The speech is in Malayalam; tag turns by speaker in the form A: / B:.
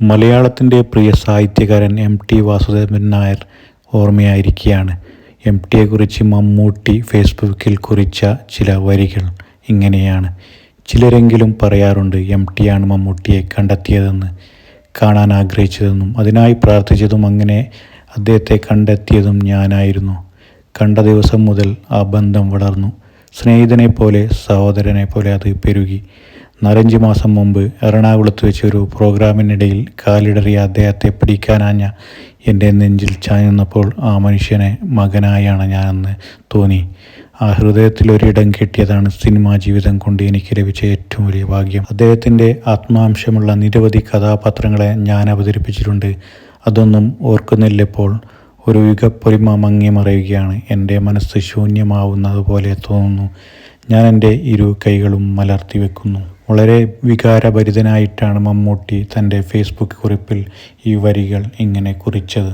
A: മലയാളത്തിൻ്റെ പ്രിയ സാഹിത്യകാരൻ എം.ടി. വാസുദേവൻ നായർ ഓർമ്മയായിരിക്കുകയാണ്. എം.ടിയെക്കുറിച്ച് മമ്മൂട്ടി ഫേസ്ബുക്കിൽ കുറിച്ച ചില വരികൾ ഇങ്ങനെയാണ്: ചിലരെങ്കിലും പറയാറുണ്ട് എം.ടിയാണ് മമ്മൂട്ടിയെ കണ്ടെത്തിയതെന്ന്, കാണാൻ ആഗ്രഹിച്ചതെന്നും അതിനായി പ്രാർത്ഥിച്ചതും അങ്ങനെ അദ്ദേഹത്തെ കണ്ടെത്തിയതും ഞാനായിരുന്നു. കണ്ട ദിവസം മുതൽ ആ ബന്ധം വളർന്നു. സ്നേഹിതനെ പോലെ, സഹോദരനെ പോലെ അത് പെരുകി. 4-5 മാസം മുമ്പ് എറണാകുളത്ത് വെച്ച് ഒരു പ്രോഗ്രാമിനിടയിൽ കാലിടറിയ അദ്ദേഹത്തെ പിടിക്കാനാഞ്ഞ എൻ്റെ നെഞ്ചിൽ ചാഞ്ഞപ്പോൾ ആ മനുഷ്യനെ മകനായാണ് ഞാനെന്ന് തോന്നി. ആ ഹൃദയത്തിലൊരിടം കിട്ടിയതാണ് സിനിമാ ജീവിതം കൊണ്ട് എനിക്ക് ലഭിച്ച ഏറ്റവും വലിയ ഭാഗ്യം. അദ്ദേഹത്തിൻ്റെ ആത്മാംശമുള്ള നിരവധി കഥാപാത്രങ്ങളെ ഞാൻ അവതരിപ്പിച്ചിട്ടുണ്ട്. അതൊന്നും ഓർക്കുന്നില്ലപ്പോൾ. ഒരു യുഗപ്പൊലിമ മങ്ങി മറയുകയാണ്. എൻ്റെ മനസ്സ് ശൂന്യമാവുന്നത് പോലെ തോന്നുന്നു. ഞാൻ എൻ്റെ ഇരു കൈകളും മലർത്തി വെക്കുന്നു. വളരെ വികാരഭരിതനായിട്ടാണ് മമ്മൂട്ടി തൻ്റെ ഫേസ്ബുക്ക് കുറിപ്പിൽ ഈ വരികൾ ഇങ്ങനെ കുറിച്ചത്.